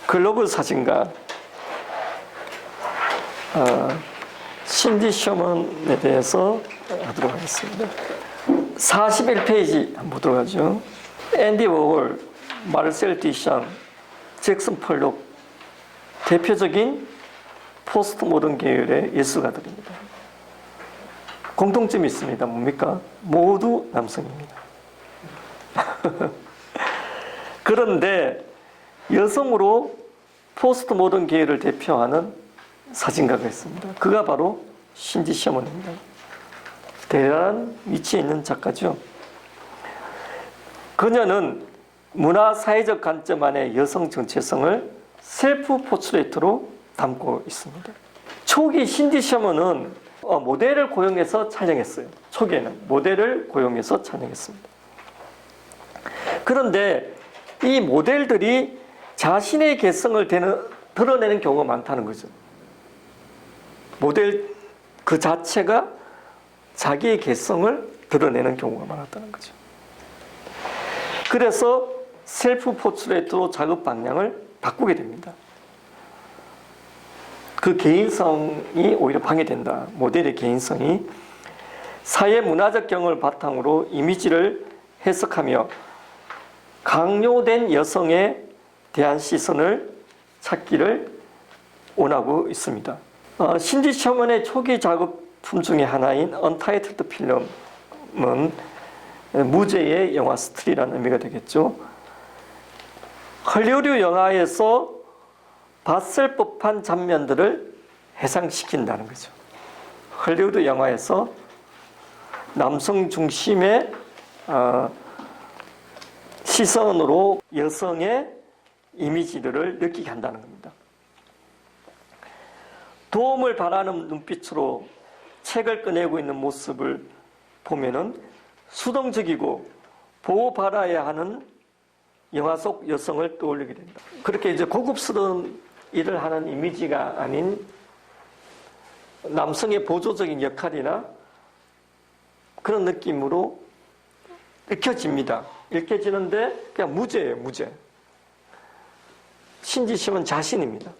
글로벌 사진가 신디 셔먼에 대해서 하도록 하겠습니다. 41페이지 한번 보도록 하죠. 앤디 워홀, 마르셀 디샹, 잭슨 펄록, 대표적인 포스트 모던 계열의 예술가들입니다. 공통점이 있습니다. 뭡니까? 모두 남성입니다. 그런데 여성으로 포스트 모던 계열을 대표하는 사진가가 있습니다. 그가 바로 신디 셔먼입니다. 대단한 위치에 있는 작가죠. 그녀는 문화 사회적 관점 안의 여성 정체성을 셀프 포트레이트로 담고 있습니다. 초기 신디 셔먼은 모델을 고용해서 촬영했어요. 초기에는 모델을 고용해서 촬영했습니다. 그런데 이 모델들이 자신의 개성을 드러내는 경우가 많다는 거죠. 모델 그 자체가 자기의 개성을 드러내는 경우가 많았다는 거죠. 그래서 셀프 포트레이트로 작업 방향을 바꾸게 됩니다. 그 개인성이 오히려 방해된다. 모델의 개인성이 사회 문화적 경험을 바탕으로 이미지를 해석하며 강요된 여성에 대한 시선을 찾기를 원하고 있습니다. 신디 셔먼의 초기 작업품 중에 하나인 언타이틀드 필름은 무죄의 영화 스틸이라는 의미가 되겠죠. 헐리우드 영화에서 봤을 법한 장면들을 해상시킨다는 거죠. 헐리우드 영화에서 남성 중심의 시선으로 여성의 이미지들을 느끼게 한다는 겁니다. 도움을 바라는 눈빛으로 책을 꺼내고 있는 모습을 보면은 수동적이고 보호받아야 하는 영화 속 여성을 떠올리게 된다. 그렇게 이제 고급스러운 일을 하는 이미지가 아닌 남성의 보조적인 역할이나 그런 느낌으로 읽혀집니다. 읽혀지는데 그냥 무죄예요, 무죄. 신디 셔먼 자신입니다.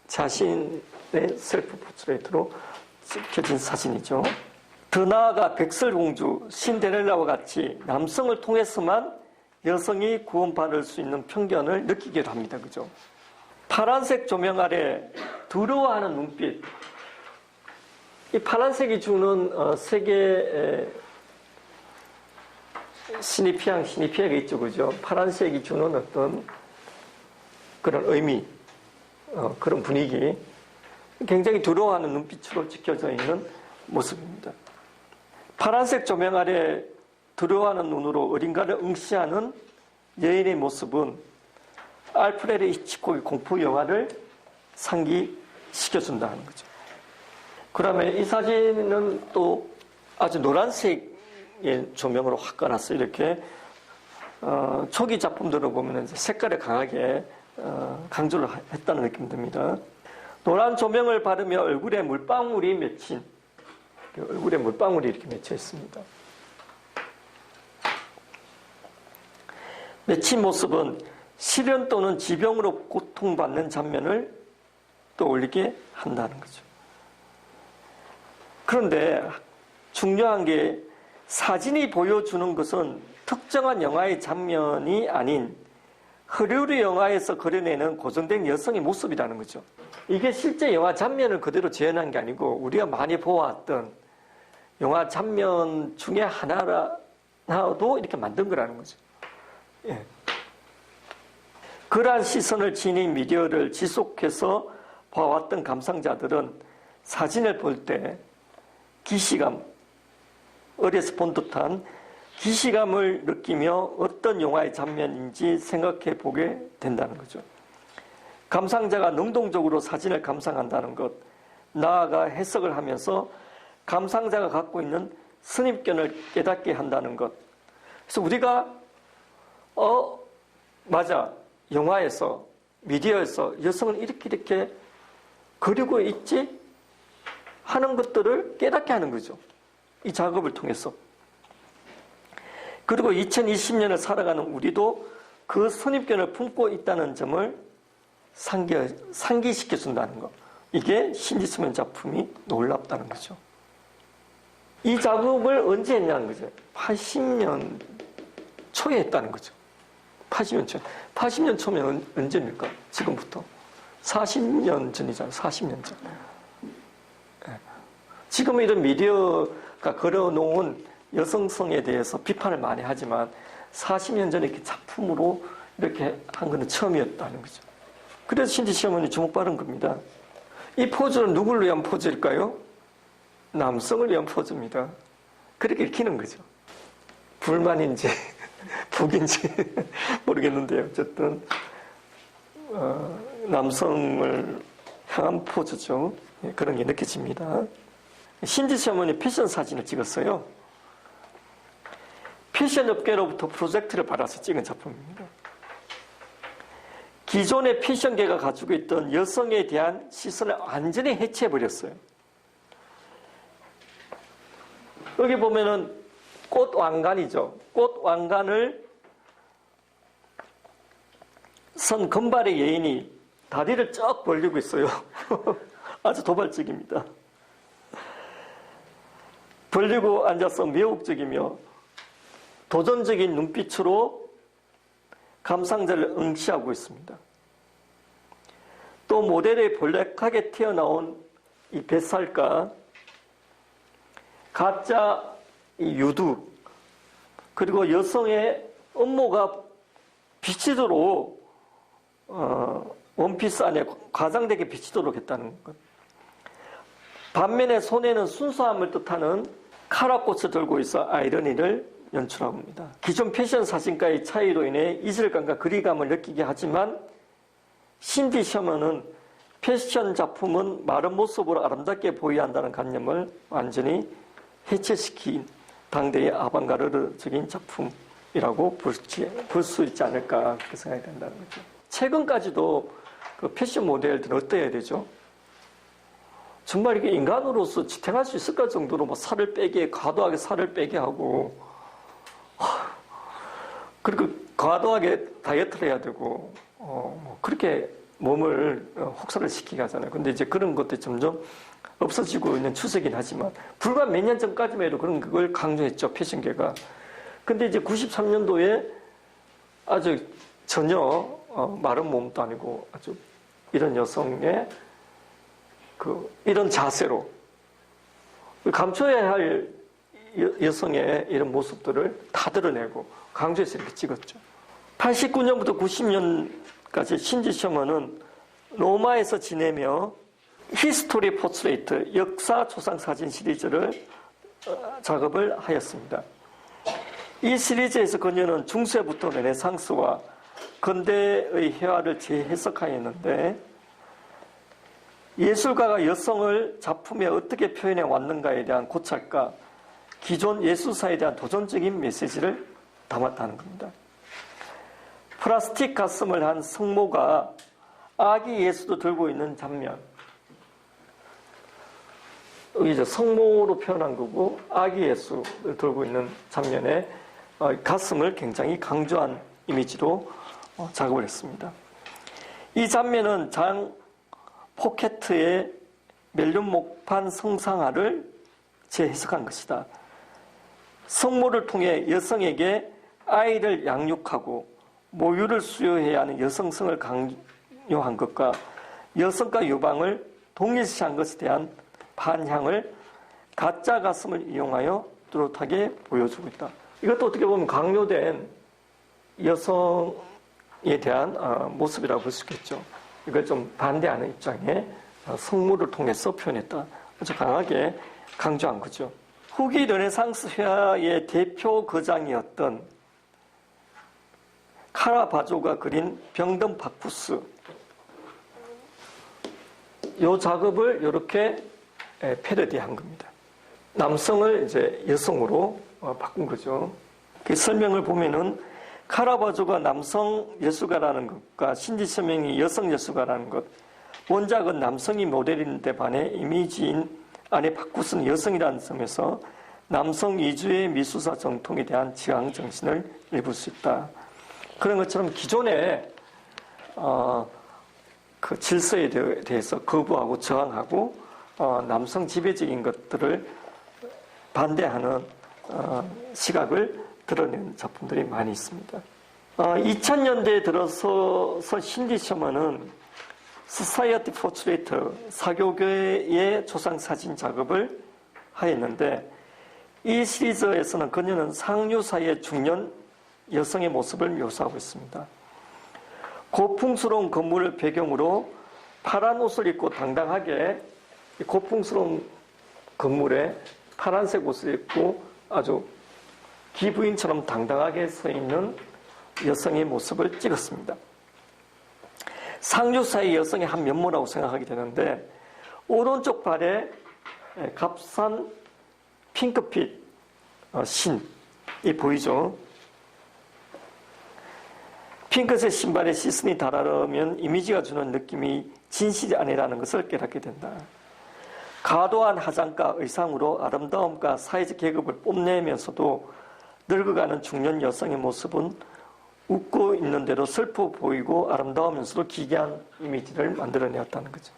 자신의 셀프 포트레이트로 찍혀진 사진이죠. 더 나아가 백설공주, 신데렐라와 같이 남성을 통해서만 여성이 구원받을 수 있는 편견을 느끼기도 합니다. 그죠? 파란색 조명 아래 두려워하는 눈빛. 이 파란색이 주는 세계 시니피아가 있죠. 그죠? 파란색이 주는 어떤 그런 의미, 그런 분위기. 굉장히 두려워하는 눈빛으로 지켜져 있는 모습입니다. 파란색 조명 아래 두려워하는 눈으로 어딘가를 응시하는 여인의 모습은 알프레드 히치콕의 공포 영화를 상기시켜준다는 거죠. 그러면 이 사진은 또 아주 노란색의 조명으로 확 깔았어요. 이렇게 초기 작품들을 보면 색깔을 강하게 강조를 했다는 느낌이 듭니다. 노란 조명을 받으며 얼굴에 물방울이 맺힌, 얼굴에 물방울이 이렇게 맺혀 있습니다. 맺힌 모습은 실연 또는 지병으로 고통받는 장면을 떠올리게 한다는 거죠. 그런데 중요한 게 사진이 보여주는 것은 특정한 영화의 장면이 아닌 헐리우드 영화에서 그려내는 고정된 여성의 모습이라는 거죠. 이게 실제 영화 장면을 그대로 재현한 게 아니고 우리가 많이 보아왔던 영화 장면 중에 하나도 이렇게 만든 거라는 거죠. 예. 그러한 시선을 지닌 미디어를 지속해서 봐왔던 감상자들은 사진을 볼 때 기시감, 어려서 본 듯한 기시감을 느끼며 어떤 영화의 장면인지 생각해 보게 된다는 거죠. 감상자가 능동적으로 사진을 감상한다는 것, 나아가 해석을 하면서 감상자가 갖고 있는 선입견을 깨닫게 한다는 것. 그래서 우리가 맞아, 영화에서, 미디어에서 여성을 이렇게 그리고 있지 하는 것들을 깨닫게 하는 거죠. 이 작업을 통해서. 그리고 2020년을 살아가는 우리도 그 선입견을 품고 있다는 점을 상기시켜준다는 거. 이게 신지서면 작품이 놀랍다는 거죠. 이 작업을 언제 했냐는 거죠. 80년 초에 했다는 거죠. 80년 초. 80년 초면 언제입니까? 지금부터. 40년 전이잖아요. 40년 전. 지금 이런 미디어가 걸어놓은 여성성에 대해서 비판을 많이 하지만 40년 전에 이렇게 작품으로 이렇게 한 거는 처음이었다는 거죠. 그래서 신지시어머니 주목받은 겁니다. 이 포즈는 누구를 위한 포즈일까요? 남성을 위한 포즈입니다. 그렇게 읽히는 거죠. 불만인지 북인지 모르겠는데요. 어쨌든 남성을 향한 포즈죠. 그런 게 느껴집니다. 신지시어머니 패션 사진을 찍었어요. 패션 업계로부터 프로젝트를 받아서 찍은 작품입니다. 기존의 패션계가 가지고 있던 여성에 대한 시선을 완전히 해체해버렸어요. 여기 보면은 꽃 왕관이죠. 꽃 왕관을 선 금발의 여인이 다리를 쫙 벌리고 있어요. 아주 도발적입니다. 벌리고 앉아서 매혹적이며 도전적인 눈빛으로 감상자를 응시하고 있습니다. 또 모델의 볼록하게 튀어나온 이 뱃살과 가짜 이 유두 그리고 여성의 음모가 비치도록 원피스 안에 과장되게 비치도록 했다는 것. 반면에 손에는 순수함을 뜻하는 카라꽃을 들고 있어 아이러니를 연출하고 있습니다. 기존 패션 사진과의 차이로 인해 이질감과 거리감을 느끼게 하지만 신디 셔먼은 패션 작품은 마른 모습으로 아름답게 보여야 한다는 관념을 완전히 해체시킨 당대의 아방가르드적인 작품이라고 볼 수 있지 않을까 그렇게 생각이 된다는 거죠. 최근까지도 그 패션 모델들은 어떠해야 되죠? 정말 이게 인간으로서 지탱할 수 있을까 정도로 뭐 살을 빼게 과도하게 살을 빼게 하고 그리고 과도하게 다이어트를 해야 되고 뭐 그렇게 몸을 혹사를 시키게 하잖아요. 근데 이제 그런 것들이 점점 없어지고 있는 추세긴 하지만 불과 몇 년 전까지만 해도 그런 걸 강조했죠. 패션계가. 근데 이제 93년도에 아주 전혀 마른 몸도 아니고 아주 이런 여성의 이런 자세로 감춰야 할 여성의 이런 모습들을 다 드러내고 강조해서 이렇게 찍었죠. 89년부터 90년까지 신지 셔먼은 로마에서 지내며 히스토리 포트레이트 역사 조상 사진 시리즈를 작업을 하였습니다. 이 시리즈에서 그녀는 중세부터 르네상스와 근대의 회화를 재해석하였는데 예술가가 여성을 작품에 어떻게 표현해 왔는가에 대한 고찰과 기존 예술사에 대한 도전적인 메시지를 담았다는 겁니다. 플라스틱 가슴을 한 성모가 아기 예수도 들고 있는 장면. 여기 이제 성모로 표현한 거고 아기 예수를 들고 있는 장면에 가슴을 굉장히 강조한 이미지로 작업을 했습니다. 이 장면은 장 포케트의 멜륜목판 성상화를 재해석한 것이다. 성모를 통해 여성에게 아이를 양육하고 모유를 수유해야 하는 여성성을 강요한 것과 여성과 유방을 동일시한 것에 대한 반향을 가짜 가슴을 이용하여 뚜렷하게 보여주고 있다. 이것도 어떻게 보면 강요된 여성에 대한 모습이라고 볼 수 있겠죠. 이걸 좀 반대하는 입장에 성모를 통해서 표현했다. 아주 강하게 강조한 거죠. 후기 르네상스 회화의 대표 거장이었던 카라바조가 그린 병든 바쿠스. 이 작업을 이렇게 패러디한 겁니다. 남성을 이제 여성으로 바꾼 거죠. 그 설명을 보면은 카라바조가 남성 예술가라는 것과 신지 셔먼이 여성 예술가라는 것, 원작은 남성이 모델인데 반해 이미지인 안에 바쿠스는 여성이라는 점에서 남성 위주의 미술사 정통에 대한 지향 정신을 읽을 수 있다. 그런 것처럼 기존에 그 질서에 대해서 거부하고 저항하고 남성 지배적인 것들을 반대하는 시각을 드러낸 작품들이 많이 있습니다. 2000년대에 들어서 신디 셔먼은 소사이어티 포트레이트 사교계의 조상 사진 작업을 하였는데 이 시리즈에서는 그녀는 상류 사이의 중년 여성의 모습을 묘사하고 있습니다. 고풍스러운 건물을 배경으로 파란 옷을 입고 당당하게 고풍스러운 건물에 파란색 옷을 입고 아주 기부인처럼 당당하게 서 있는 여성의 모습을 찍었습니다. 상류사의 여성의 한 면모라고 생각하게 되는데 오른쪽 발에 값싼 핑크빛 신이 보이죠. 핑크색 신발에 시선이 달하려면 이미지가 주는 느낌이 진실이 아니라는 것을 깨닫게 된다. 과도한 화장과 의상으로 아름다움과 사회적 계급을 뽐내면서도 늙어가는 중년 여성의 모습은 웃고 있는 대로 슬퍼 보이고 아름다우면서도 기괴한 이미지를 만들어내었다는 거죠.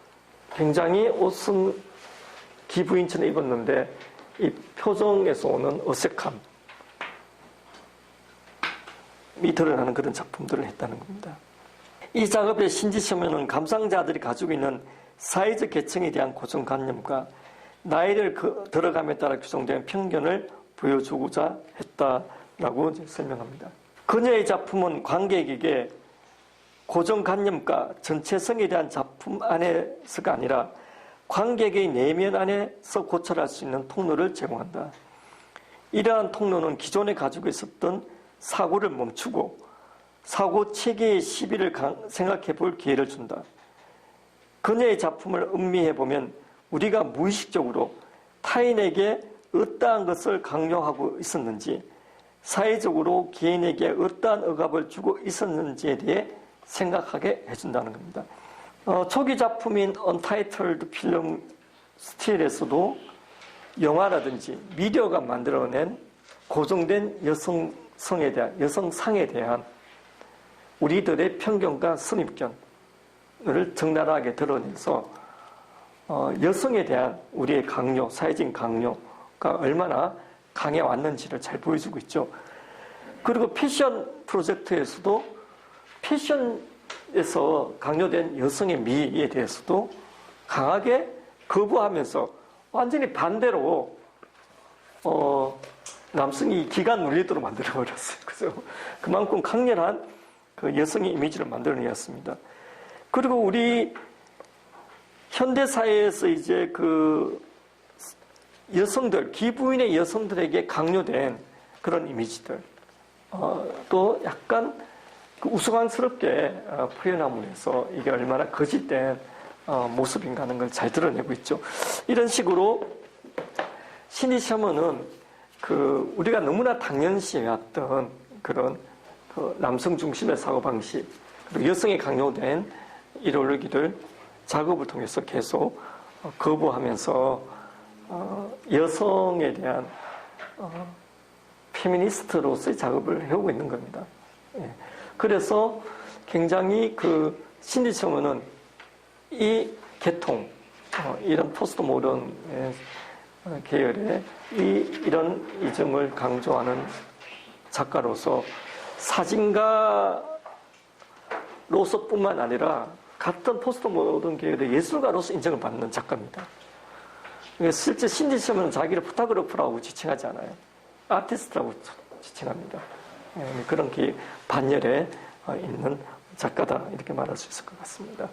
굉장히 옷은 기부인처럼 입었는데 이 표정에서 오는 어색함이 드러나는 그런 작품들을 했다는 겁니다. 이 작업의 신디 셔먼은 감상자들이 가지고 있는 사회적 계층에 대한 고정관념과 나이를 들어감에 따라 규정된 편견을 보여주고자 했다라고 설명합니다. 그녀의 작품은 관객에게 고정관념과 전체성에 대한 작품 안에서가 아니라 관객의 내면 안에서 고찰할 수 있는 통로를 제공한다. 이러한 통로는 기존에 가지고 있었던 사고를 멈추고 사고 체계의 시비를 생각해 볼 기회를 준다. 그녀의 작품을 음미해 보면 우리가 무의식적으로 타인에게 어떠한 것을 강요하고 있었는지, 사회적으로 개인에게 어떠한 억압을 주고 있었는지에 대해 생각하게 해준다는 겁니다. 초기 작품인 언타이틀드 필름 스틸에서도 영화라든지 미디어가 만들어낸 고정된 여성성에 대한, 여성상에 대한 우리들의 편견과 선입견을 적나라하게 드러내서 여성에 대한 우리의 강요, 사회적인 강요가 얼마나 강해 왔는지를 잘 보여주고 있죠. 그리고 패션 프로젝트에서도 패션에서 강요된 여성의 미에 대해서도 강하게 거부하면서 완전히 반대로 남성이 기가 눌리도록 만들어버렸어요. 그래서 그만큼 강렬한 그 여성의 이미지를 만들어내었습니다. 그리고 우리 현대사회에서 이제 그 여성들, 기부인의 여성들에게 강요된 그런 이미지들, 또 약간 그 우스꽝스럽게 표현함으로 해서 이게 얼마나 거짓된 모습인가 하는 걸 잘 드러내고 있죠. 이런 식으로 신디 셔먼은 그 우리가 너무나 당연시해왔던 그런 그 남성 중심의 사고방식, 그리고 여성에 강요된 이데올로기를 작업을 통해서 계속 거부하면서 여성에 대한 페미니스트로서의 작업을 해오고 있는 겁니다. 그래서 굉장히 그 신디 셔먼은 이 계통, 이런 포스트 모던 계열의 이런 이점을 강조하는 작가로서 사진가로서뿐만 아니라 같은 포스트 모던 계열의 예술가로서 인정을 받는 작가입니다. 실제 신디 셔먼은 자기를 포토그래퍼라고 지칭하지 않아요. 아티스트라고 지칭합니다. 그런 게 반열에 있는 작가다 이렇게 말할 수 있을 것 같습니다.